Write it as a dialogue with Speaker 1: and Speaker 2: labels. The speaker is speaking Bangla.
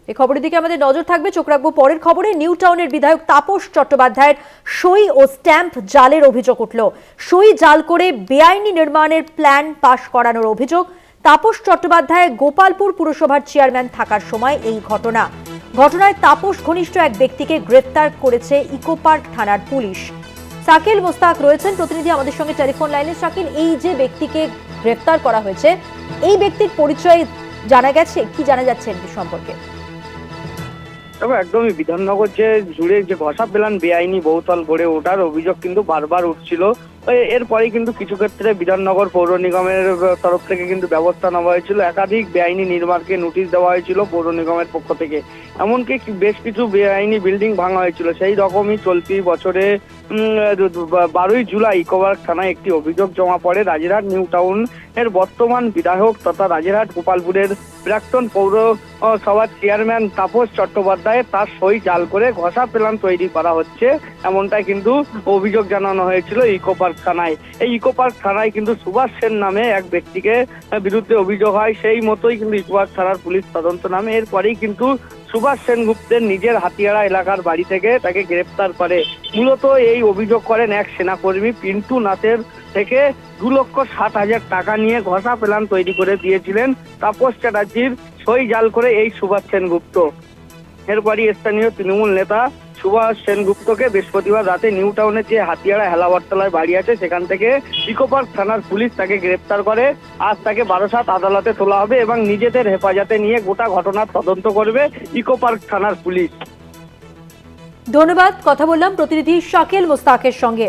Speaker 1: এই খবরের দিকে আমাদের নজর থাকবে, চোখ রাখবো পরের খবরে। নিউ টাউনের বিধায়ক তাপস চট্টোপাধ্যায়ের সই ও স্ট্যাম্প জালের অভিযোগ উঠল। সই জাল করে বেআইনি নির্মাণের প্ল্যান পাশ করানোর অভিযোগ। তাপস চট্টোপাধ্যায় গোপালপুর পুরসভার চেয়ারম্যান থাকার সময় এই ঘটনায় তাপস ঘনিষ্ঠ এক ব্যক্তিকে গ্রেফতার করেছে ইকোপার্ক থানার পুলিশ। শাকিল মোস্তাক রয়েছেন প্রতিনিধি আমাদের সঙ্গে টেলিফোন লাইনে। শাকিল, এই যে ব্যক্তিকে গ্রেফতার করা হয়েছে, এই ব্যক্তির পরিচয় জানা গেছে? কি জানা যাচ্ছে এর সম্পর্কে?
Speaker 2: তবে একদমই বিধাননগর জুড়ে যে ঘষা প্ল্যান বেআইনি বহুতল গড়ে ওঠার অভিযোগ কিন্তু বারবার উঠছিল। এরপরে কিন্তু কিছু ক্ষেত্রে বিধাননগর পৌর নিগমের তরফ থেকে কিন্তু ব্যবস্থা নেওয়া হয়েছিল। একাধিক বেআইনি নির্মাণকে নোটিশ দেওয়া হয়েছিল পৌর নিগমের পক্ষ থেকে। এমনকি বেশ কিছু বেআইনি বিল্ডিং ভাঙা হয়েছিল। সেই রকমই চলতি বছরে 12ই জুলাই ইকোপার্ক থানায় একটি অভিযোগ জমা পড়ে রাজেরহাট নিউ টাউন এর বর্তমান বিধায়ক তথা রাজেরহাট গোপালপুরের প্রাক্তন পৌরসভার চেয়ারম্যান তাপস চট্টোপাধ্যায় তার সই জাল করে ঘষা প্ল্যান তৈরি করা হচ্ছে, এমনটাই কিন্তু অভিযোগ জানানো হয়েছিল ইকোপার্ক থানায়। এই ইকোপার্ক থানায় কিন্তু সুভাষ সেন নামে এক ব্যক্তিকে বিরুদ্ধে অভিযোগ হয়। সেই মতোই কিন্তু ইকোপার্ক থানার পুলিশ তদন্ত নামে। এরপরেই কিন্তু সুভাষ সেনগুপ্তের নিজের হাতিয়াড়া এলাকার বাড়ি থেকে তাকে গ্রেফতার করে। মূলত এই অভিযোগ করেন এক সেনাকর্মী পিন্টু নাথের থেকে 2,60,000 টাকা নিয়ে ঘষা প্ল্যান তৈরি করে দিয়েছিলেন তাপস চ্যাটার্জির সই জাল করে এই সুভাষ সেনগুপ্ত। এরপরই স্থানীয় তৃণমূল নেতা সুভাষ সেনগুপ্তকে বৃহস্পতিবার রাতে নিউ টাউনের যে হাতিয়াড়া হেলাবরতলায় বাড়ি আছে সেখান থেকে ইকোপার্ক থানার পুলিশ তাকে গ্রেফতার করে। আজ তাকে বারাসাত আদালতে তোলা হবে এবং নিজেদের হেফাজতে নিয়ে গোটা ঘটনার তদন্ত করবে ইকোপার্ক থানার পুলিশ।
Speaker 1: ধন্যবাদ। কথা বললাম প্রতিনিধি শাকিল মোস্তাকের সঙ্গে।